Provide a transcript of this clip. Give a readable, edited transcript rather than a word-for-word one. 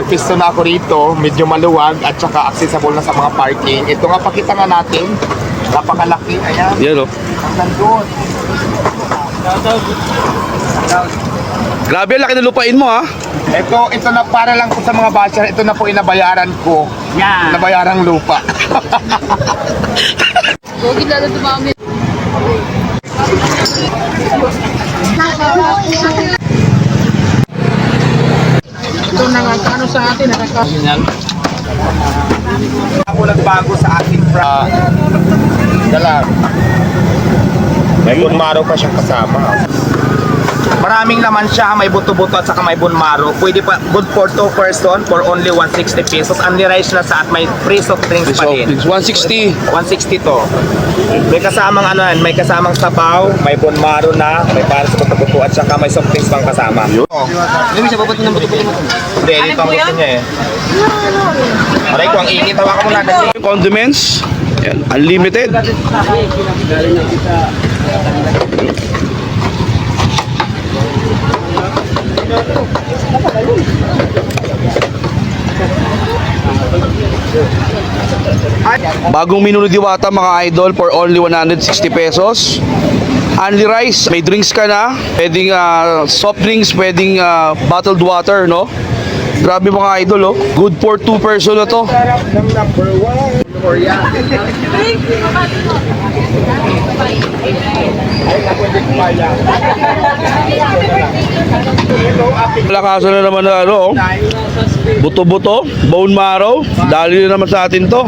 nagpisto na ako rito, medyo maluwag at saka accessible na sa mga parking. Ito nga, pakita nga natin. Napakalaki, ayan. Yan oh. Nandun. Grabe, laki na lupain mo ha. Ito na para lang po sa mga basher. Ito na po inabayaran ko. Yan. Nabayarang lupa. Gogi lalo dumami. Ito na nga, ano sa atin, nakakasinal. Ako nagbago sa aking dalag. May bunmaro pa siyang kasama. Maraming laman siya, may buto-buto at saka may bunmaro. Pwede pa, good for 2 person for only 160 pesos. Unli rice na sa at may free soft drinks pa din. 160. 160 to. May kasamang ano yan, may kasamang sabaw, may bunmaro na, may para sa buto-buto at saka may soft drinks pang kasama. Hindi mo siya babat ng buto-buto mo. Hindi, dito ang gusto niya eh. Aray ko, ang init. Hawakan mo na. Condiments. Yan, unlimited. Bagong menu ni Diwata mga idol for only 160 pesos. Only rice, may drinks ka na, pwedeng soft drinks, pwedeng bottled water, no? Grabe mga idol, oh. Good for 2 person na to. Number 1. Korea. Lakasan na naman na ano, oh. Buto-buto, bone marrow. Dali na naman sa atin to.